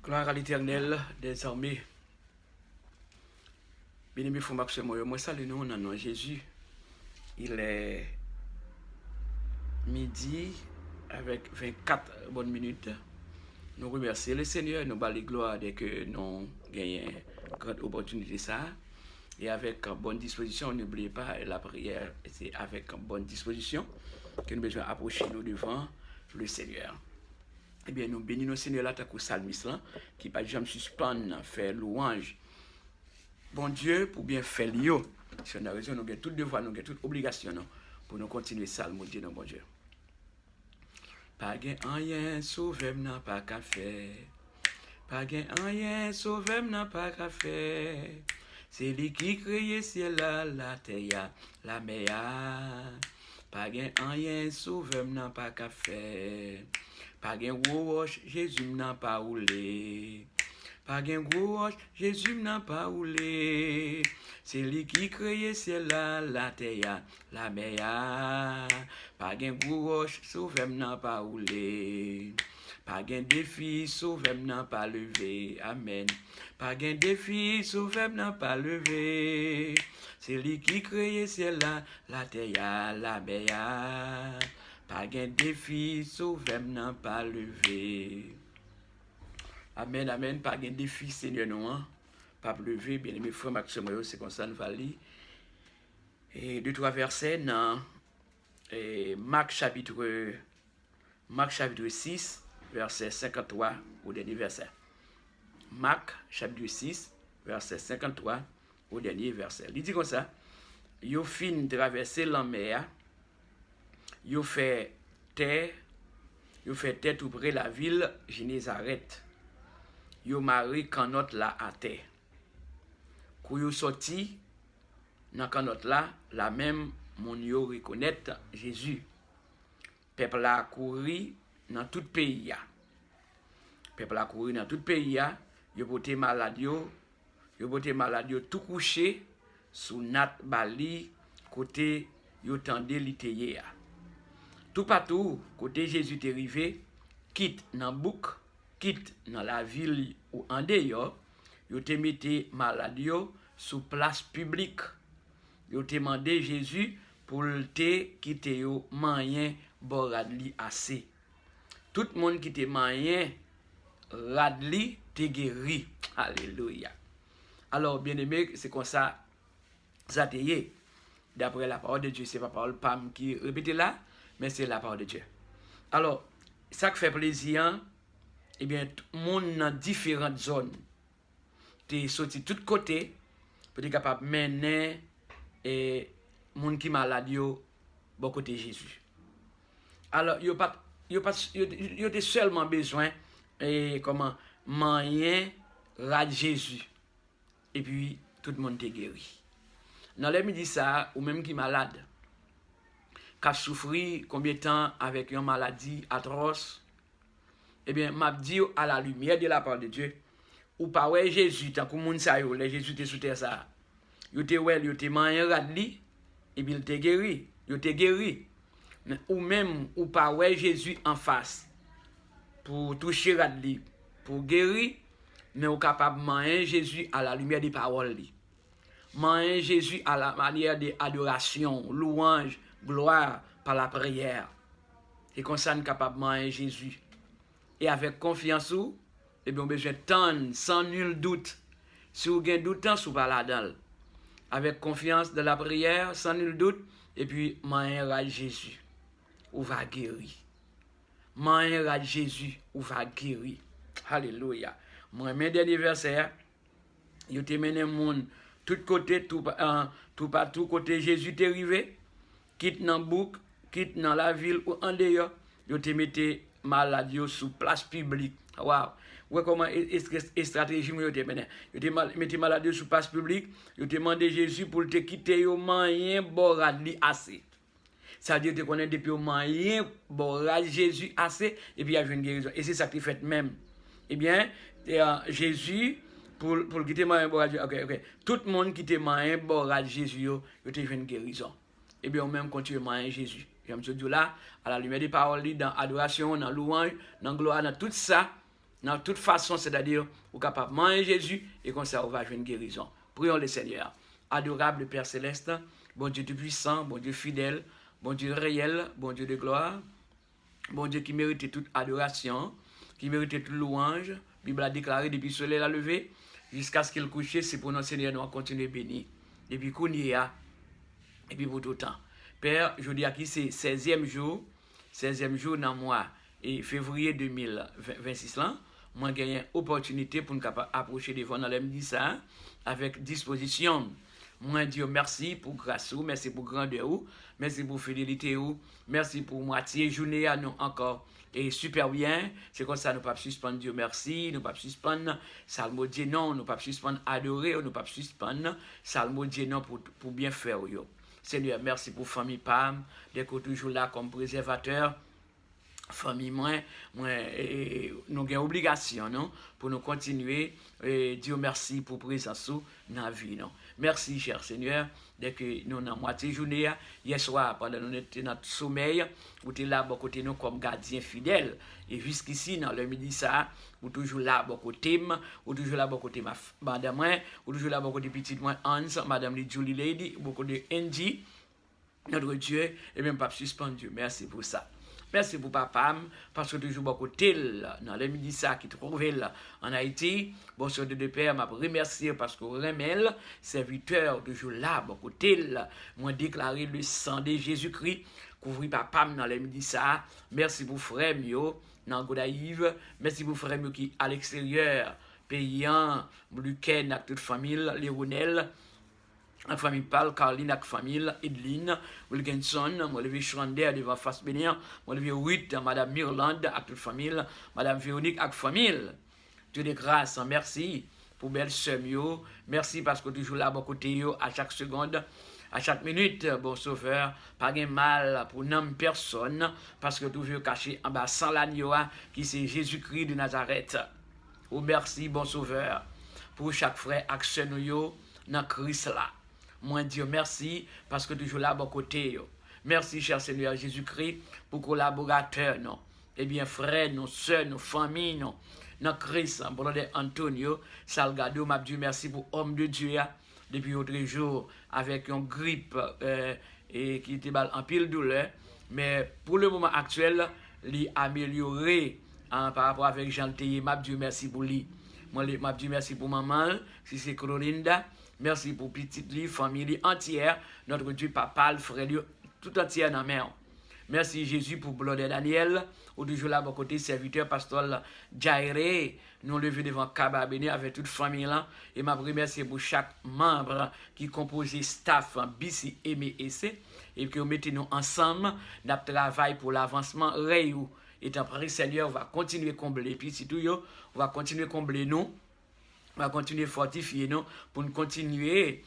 Gloire à l'Éternel des armées. Bien-aimé frère Maxime, moi salue nous dans le nom de Jésus. Il est midi avec 24 bonnes minutes. Nous remercions le Seigneur, nous bâlons gloire dès que nous gagnons une grande opportunité ça. Et avec bonne disposition, n'oubliez pas la prière, c'est avec bonne disposition que nous besoin approcher nous devant le Seigneur. Eh bien, nous bénissons le Seigneur là, tant que psalmiste là, qui pas jamais suspendre, faire louange. Bon Dieu, pour bien faire l'io. Si on a raison, nous avons tout devoir, nous avons toute obligation non, pour nous continuer ça, mon Dieu, non, bon Dieu. Pas gain rien, sauver n'a pas qu'à faire. Pas gain rien, sauver n'a pas qu'à faire. C'est lui qui crée ciel là, la terre, la mer. Pas gain rien, sauver n'a pas qu'à faire. Pas gain roche, Jésus n'a pas roulé. Pas gain roche, Jésus n'a pas roulé. C'est lui qui crée ciel là, la terre, la mer. Pas gain roche, sauver n'a pas roulé. Pas gain défi, sauver n'a pas levé. Amen. Pas gain défi, sauver n'a pas levé. C'est lui qui crée ciel là, la terre, la mer. Pas gain défi, sauver n'a pas levé. Amen, amen. Pas gain défi, Seigneur, non. Pas levé, bien aimé frère Maxime, c'est comme ça nous va lire. Et deux, trois versets dans Marc chapitre 6, verset 53 au dernier verset. Marc chapitre 6, verset 53 au dernier verset. Il dit comme ça, yo fin traverser la mer, yo fait terre tout près la ville Génézareth. Yo mari kanot la à terre. Kou yo sorti dans kanot la même mon yo reconnaître Jésus. Peuple la couru dans tout pays ya. Peuple la couru dans tout pays ya, yo pote malade yo tout couché sous nat bali côté yo tande li teye ya. Tout partout côté Jésus est arrivé, quitte dans bouc, quitte dans la ville ou en dehors, yo te mette malade yo sous place publique. Yo te demandé Jésus pour te quitter yo moyen bon radli assez. Tout le monde qui te moyen radli te guéri. Alléluia. Alors bien aimé, c'est comme ça ça te y. D'après la parole de Dieu, c'est pas parole Pam qui répète là, mais c'est la parole de Dieu. Alors, ça qui fait plaisir, eh bien, tout le monde dans différentes zones, tu es sorti de tous côtés pour être capable de mener et monde qui malade bon côté Jésus. Alors, il y a seulement besoin et comment moyen rad Jésus et puis tout le monde est guéri. Dans les midi ça ou même qui malade qui a souffert combien de temps avec une maladie atroce, eh bien, m'a dit à la lumière de la parole de Dieu, ou pas ouais Jésus, tant que moun sa yo, les Jésus te sous terre ça. Yo te ouais, yo te man radli, et puis il te guéri, yo te guéri. Ou même, ou pas ouais Jésus en face, pour toucher radli, pour guérir, mais ou capable man Jésus à la lumière des paroles li. Man Jésus à la manière de adoration, louange, gloire par la prière. Et comme ça, nous sommes capables de manger Jésus. Et avec confiance, eh bien, on a besoin de tendre sans nul doute. Si vous avez un doute, vous pas là-dedans. Avec confiance de la prière, sans nul doute, et puis, manger Jésus, ou va guérir. Manger Jésus, ou va guérir. Alléluia. Moi, mes derniers versets, je te mène monde tout côté, tout partout côté Jésus t'est arrivé. Quitte dans bouc, quitte dans la ville ou en dehors, yo te mette malade sous place publique. Wow. Ouais comment stratégie yo te mette. Yo te mette malade sous place publique, yo te demandé Jésus pour te quitter yo moyen borad li assez. Ça veut dire te connaît depuis moyen borad Jésus assez et puis il y a une guérison et c'est ça qui fait même. Eh bien, Jésus pour quitter moyen borad OK. Tout le monde qui te moyen borad Jésus yo te fait une guérison. Et bien, on même continue à manger Jésus. J'aime ce Dieu là, à la lumière des paroles, dans l'adoration, dans la louange, dans la gloire, dans tout ça, dans toute façon, c'est-à-dire, vous capable de manger Jésus et comme ça, vous va jouer une guérison. Prions le Seigneur. Adorable Père Céleste, bon Dieu tout-puissant, bon Dieu fidèle, bon Dieu réel, bon Dieu de gloire, bon Dieu qui mérite toute adoration, qui mérite toute louange. La Bible a déclaré depuis le soleil a levé, jusqu'à ce qu'il couche, c'est pour notre Seigneur nous continuer béni. Depuis qu'on y est, et puis pour tout le temps. Père, je dis à qui c'est 16e jour dans le mois et février 2026 là, moi j'ai une opportunité pour nous approcher devant dans l'aime dit ça avec disposition. Moi dis merci pour grâce ou, merci pour grandeur ou, merci pour fidélité ou, merci pour moitié journée à nous encore et super bien. C'est comme ça nous pas suspendre Dieu merci, nous pas suspendre Salmo Dieu non, nous pas suspendre adorer, nous pas suspendre Salmo Dieu non pour bien faire yo. Seigneur, merci pour famille Pam, d'être toujours là comme préservateur. Famille, nous avons obligation non, pour nous continuer. Dieu merci pour présence dans la vie. Non. Merci, cher Seigneur, dès que nous avons moitié journée, hier soir, pendant que nous étions dans notre sommeil, vous étiez là, à côté de nous comme gardien fidèle. Et jusqu'ici, dans le midi, ça, vous toujours là, à côté de moi, vous toujours là, à côté de madame, vous toujours là, à côté de petite moi, Hans, madame Julie Lady, beaucoup de Angie, notre Dieu, et même pas suspendu. Merci pour ça. Merci pour papa, parce que toujours beaucoup tel dans le midi ça qui trouve en Haïti. Bonsoir de père, m'a remercié parce que remel serviteur toujours là beaucoup tel. Moi déclaré le sang de Jésus-Christ couvrir papa dans le midi ça. Merci pour frère mio dans Godaïve. Merci pour frère mio qui à l'extérieur payant Luquen avec toute famille Léonel. La famille Paul, Caroline, la famille Edline, Wilkinson, Olivier Schrander devant face bénir, Olivier Witt, Madame Mirland, avec toute famille, Madame Véronique, avec famille. Dieu de grâce, merci pour belle sœur, merci parce que toujours là, à côté, à chaque seconde, à chaque minute, bon sauveur, pas de mal pour n'importe personne, parce que toujours caché en bas sans l'agneau, qui c'est Jésus-Christ de Nazareth. Oh, merci, bon sauveur, pour chaque frère, action, dans Christ là. Moi, Dieu, merci, parce que toujours là, à côté. Merci, cher Seigneur Jésus-Christ, pour collaborateurs, non. Eh bien, frères, nos soeurs, nos familles, non. Dans Christ, bon, Antonio, Salgado, m'a dit merci pour homme de Dieu, depuis l'autre jour, avec une grippe et qui était en pile douleur. Mais pour le moment actuel, il a amélioré par rapport avec Jean Théier, m'a dit merci pour lui. Moi, m'a dit merci pour maman, si c'est Clorinda. Merci pour petite vie, famille entière, notre Dieu, papa, le frère, tout entier dans la mer. Merci Jésus pour Blood Daniel, ou toujours là, à côté, serviteur, pasteur Jairé, nous levé devant Kaba Béni avec toute famille là, et m'a remercié pour chaque membre qui composait staff BC, Aimé et C, et que nous mettons nous ensemble, notre travail pour l'avancement, Réou, étant prêt, Seigneur, on va continuer à combler, puis si tout, on va continuer à combler nous. On va continuer à fortifier nous pour nous continuer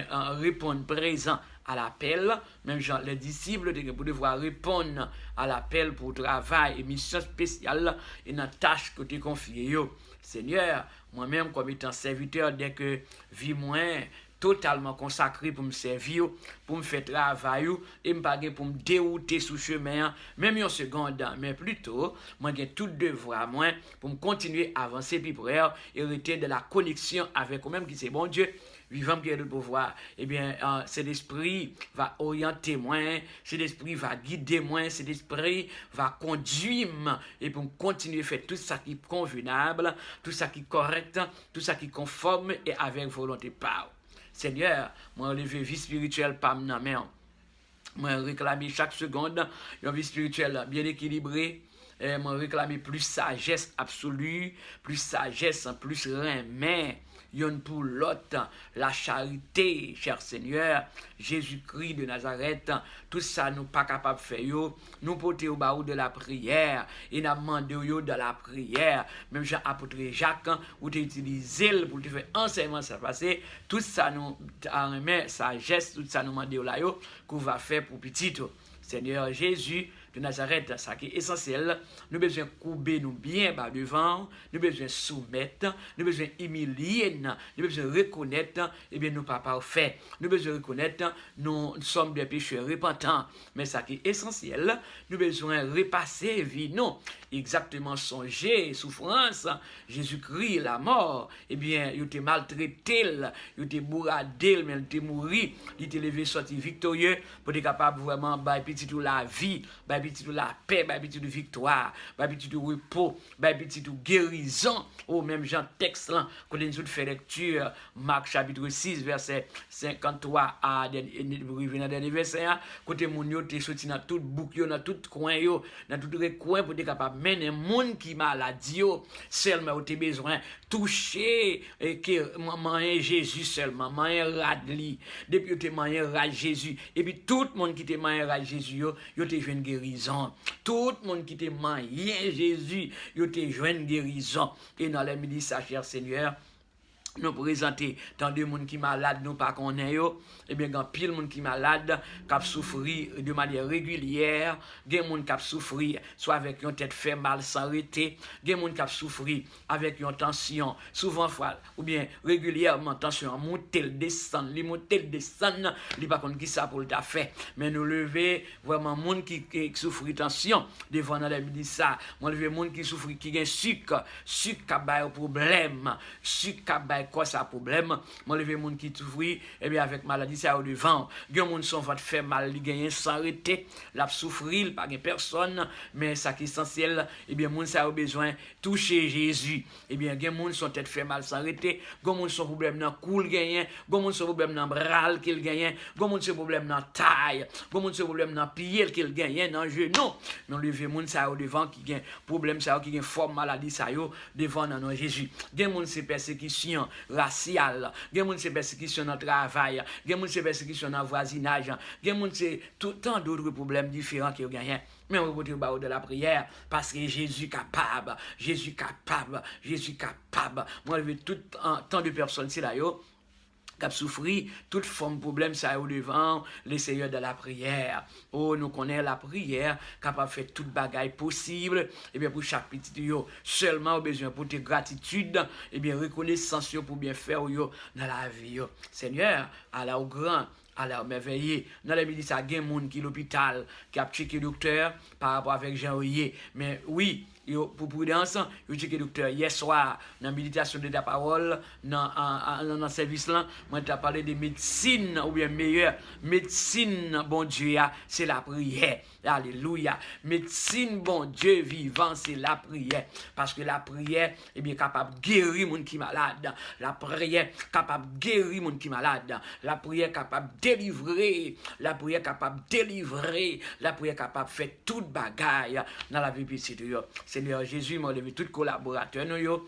à répondre présent à l'appel. Même genre, les disciples pour devoir répondre à l'appel pour travail et mission spéciale et dans tâche que tu confié. Seigneur, moi-même comme étant serviteur, dès que vie moins totalement consacré pour me servir, pour me faire travail, et pour me dérouter sous chemin, même une seconde, mais plutôt, moi j'ai tout devoir, moi, pour me continuer à avancer, puis pour hériter de la connexion avec moi-même, qui c'est bon Dieu, vivant qui est le pouvoir. Eh bien, cet esprit va orienter moi, cet esprit va guider moi, cet esprit va conduire, et pour me continuer à faire tout ça qui est convenable, tout ça qui est correct, tout ça qui est conforme, et avec volonté par. Seigneur, moi, lever vie spirituelle par ma main. Moi, réclamer chaque seconde une vie spirituelle bien équilibrée. Moi, réclamer plus sagesse absolue, plus sagesse, plus remède. Yon pour l'autre, la charité, cher Seigneur, Jésus-Christ de Nazareth, tout ça nous pas capable de faire, nous porter au bas de la prière, et nous demander de la prière, même Jean apôtre Jacques, ou utiliser pour te faire enseignement ça passer, tout ça nous remet sagesse, tout ça nous demande là qu'on va faire pour petit. Seigneur Jésus, de Nazareth, ça qui est essentiel, nous besoin courber nous bien bas devant, nous besoin soumettre, nous besoin humilier, nous besoin reconnaître, eh bien nous pas parfaits, nous besoin reconnaître, nous sommes des pécheurs repentants, mais ça qui est essentiel, nous besoin repasser vie, non, exactement songer, souffrance, Jésus-Christ, la mort, eh bien, il était maltraité, il était bourradé, mais il était mouru, il était levé, sorti victorieux, pour être capable vraiment, bah, petit tout la vie, bah, petit tout la paix, bah, petit tout victoire, bah, petit tout repos, bah, petit tout guérison, au même Jean texte, là, quand nous fait lecture, Marc chapitre 6, verset 53 à le dernier verset, côté mon yo, t'es sorti dans tout bouc, dans tout coin, dans tout coin, pour être capable de mener un monde qui maladie, seulement, tu as besoin toucher, et que maman Jésus seulement, maman radli, depuis que tu as Jésus, et puis tout le monde qui te maman Jésus, yo te joint guérison. Tout le monde qui te maman Jésus, yo te joint guérison. Et dans les midi, ça, cher Seigneur, nous présenter tant de monde qui malade nous pas connaît yo et bien grand pile monde qui malade qui souffrir de manière régulière, gen monde qui souffrir soit avec une tête fait mal sans arrêter, gen monde qui souffrir avec une tension souvent fois ou bien régulièrement tension monter descendre, li pas connait qui ça pour le ta fait, mais nous lever vraiment monde qui souffre tension devant dans les midi ça, moi lever monde qui souffre qui gain sucre qui ba problème, sucre ka quoi ça problème, moi lever monde qui souffre et bien avec maladie ça au devant, gen monde son va faire mal, li gagner sans arrêter, la souffrir pas gen personne, mais ça qui est essentiel et bien monde ça a besoin toucher Jésus, et bien gen monde son tête fait mal sans arrêter, gen monde son problème dans coule gagner, gen monde son problème dans bras qu'il gagne, gen monde son problème dans taille, gen monde son problème dans pied qu'il gagne, dans genou, mais on lever monde ça au devant qui gagne problème ça qui gagne forme maladie ça yo devant dans Jésus, gen monde c'est persécution raciale, gen moun c'est persécution dans travail, gen moun c'est persécution dans voisinage, gen moun c'est tout tant d'autres problèmes différents qui gagnent. Mais on va au de la prière parce que Jésus capable, Jésus capable, Jésus capable. Moi je veux tout tant de personnes c'est là yo qui souffrir toute forme de problème ça au devant les seigneurs de la prière. Oh, nous connaissons la prière capable de faire toute bagaille possible et bien pour chaque petit yo seulement au besoin pour tes gratitude et bien reconnaissance pour bien faire yo dans la vie yo. Seigneur, à la au grand alors, merveilleux, dans les midi, ça y a des gens qui l'hôpital, qui a checké le docteur par rapport avec Jean-Oyer. Mais oui, pour prudence, je checké le docteur hier soir, dans la méditation de la parole, dans le service là, moi, je parlé de médecine, ou bien meilleure médecine, bon Dieu, c'est la prière. Alléluia. Médecine, bon Dieu vivant, c'est la prière. Parce que la prière est bien capable de guérir les gens qui sont malades. La prière est capable de guérir les gens qui sont malades. La prière est capable de délivrer. La prière est capable de délivrer. La prière est capable de faire toute bagaille dans la vie petite. Seigneur Jésus, m'a levé tout collaborateur nous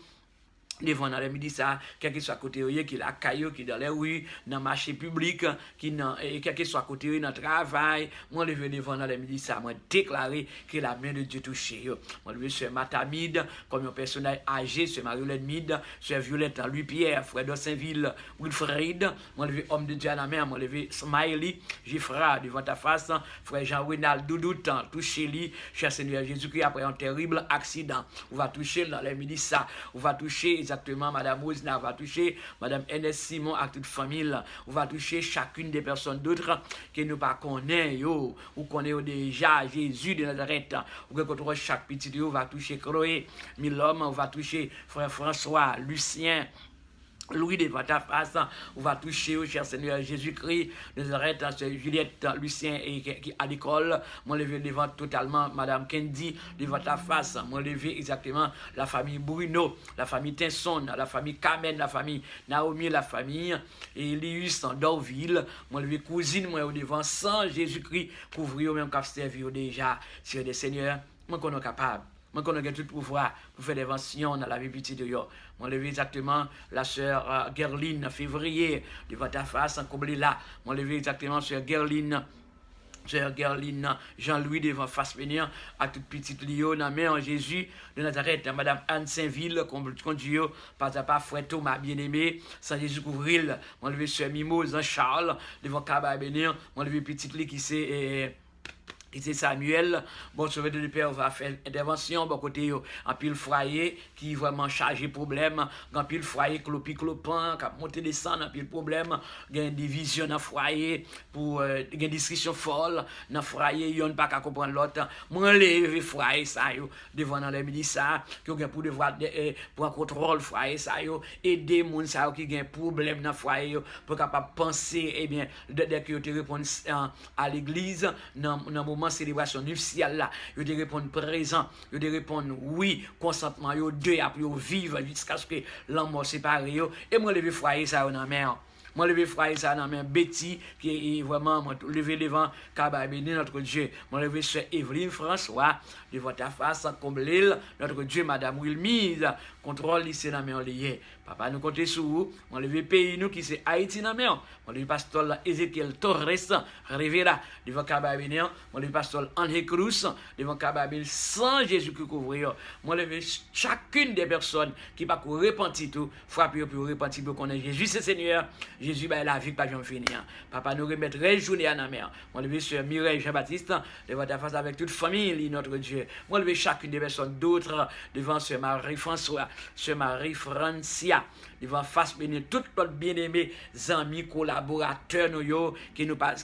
devant dans les midi ça, quel que soit côté qui la caillou qui dans les rues, dans le marché public, qui dans quel que soit côté dans le travail, moi levé devant dans les midi ça, moi déclarer que la main de Dieu touché yo. Moi levé sur Matamide comme un personnage âgé, sur Mariolette Mide, sur Violette Louis Pierre, Frère de Saint-Ville, Wilfred, moi levé homme de Dieu à la mer, moi levé Smiley, Gifra devant ta face, Frère Jean-Renald Doudoutan, touché lui, cher Seigneur Jésus-Christ après un terrible accident. On va toucher dans les midi ça, on va toucher exactement Madame Rosina, on va toucher Madame Ernest Simon à toute famille, on va toucher chacune des personnes d'autres qui ne pas connaissent, ou connaissent déjà Jésus de Nazareth, ou que chaque petit on va toucher Chloé, Milhomme, on va toucher Frère François, Lucien, Louis de ta face, on va toucher au cher Seigneur Jésus-Christ, Nazareth, Juliette, Lucien qui à l'école, moi levé devant totalement Madame Kendi, devant ta face, moi levé exactement la famille Bruno, la famille Tinson, la famille Carmen, la famille Naomi, la famille Elius en Dorville, moi levé cousine, moi au devant sans Jésus-Christ, couvrir même qu'à servir déjà, Seigneur des Seigneurs, moi qu'on est capable. Moi, qu'on a tout pouvoir pour faire des inventions dans la vie petite de yo. Moi, levé exactement la sœur Gerline en février, devant ta face, en comblé là. Moi, levé exactement sœur Gerline Jean-Louis devant face venir à toute petite Lyon, dans main en Jésus de Nazareth, Madame Anne Saint-Ville, conduit par pas frère Thomas bien-aimé, sans Jésus couvrir. Moi, levé sœur Mimose Jean-Charles devant Cabas Bénir. Moi, levé petite Lee qui c'est qui c'est Samuel, bon serviteur de Père va faire intervention, bon côté en pile foyer qui vraiment chargé problème, en pile foyer clopi clopin, qui monter descendre en pile problème, gain division dans foyer pour gain discussion folle dans foyer, yon pas qu'à comprendre l'autre. Moi lever foyer ça yo devant dans les midi ça, qui gain pour devoir pour contrôle foyer ça yo, aider moun ça qui gain problème dans foyer yo pour capable penser bien dès que te répondre à l'église dans moment célébration nuptiale là, yo de répondre présent, yo de répondre oui, consentement yo deux après yo vivre jusqu'à ce que l'amour séparé yo et moi lever foyer ça dans mer. Moi lever foyer ça dans main Betty qui est vraiment lever devant Kaba béni notre Dieu. Moi lever sur Evelyne François devant ta face comme l'île notre Dieu madame Wilmise contrôle lycée dans main lié. Papa nous compter sur vous. Moi lever pays nous qui c'est Haïti dans main. Moi lever pasteur Ezekiel Torres Rivera devant Kaba béni. Moi lever pasteur André Cruz devant Kaba béni sans Jésus qui couvrir. Moi lever chacune des personnes qui pas pour repentir tout, frapper pour repentir pour connaître Jésus c'est Seigneur. Jésus bah la vie pas jamais finir. Papa nous remettre journée à la mer. Moi lever sur Mireille Jean-Baptiste devant ta face avec toute famille notre Dieu. Moi lever chacune des personnes d'autres devant ce Marie-François, ce Marie-Francia devant face béni tout notre bien-aimé amis collaborateurs nous qui nous pas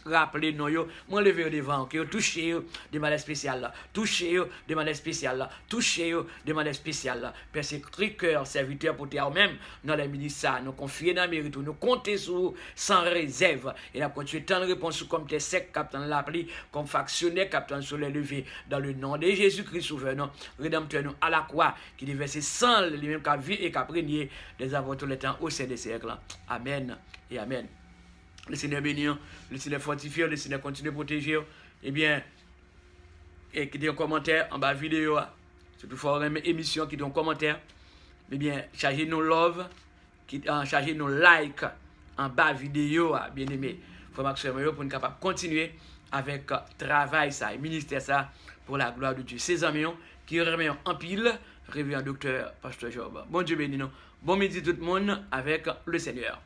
rappeler nous yo. Moi lever devant qui toucher de manière spéciale, toucher de manière spéciale, toucher de manière spéciale. Père c'est cœur serviteur pour toi même dans les ministères nous confier dans mérite nous compter sur sans réserve et la continuer tant de réponses comme tes sec capitaine l'appli comme factionnaire capitaine sur les levées dans le nom de Jésus-Christ souverain rédempteur nous à la croix qui devait verser sang lui-même qu'a vie et qu'a régné des avant tout le temps au sein des siècles. Amen et amen. Le Seigneur bénit, le Seigneur fortifie, le Seigneur continue de protéger. Eh bien, et qui dit un commentaire en bas vidéo, surtout fort une émission qui dit un commentaire. Eh bien, chargez nos love, chargez nos like en bas vidéo, bien aimé. Faut maximum pour nous capable continuer avec travail ça, ministère ça pour la gloire de Dieu. Ces amis qui remet en pile, révérend docteur Pasteur Job. Bon Dieu béni nous. Bon midi tout le monde avec le Seigneur.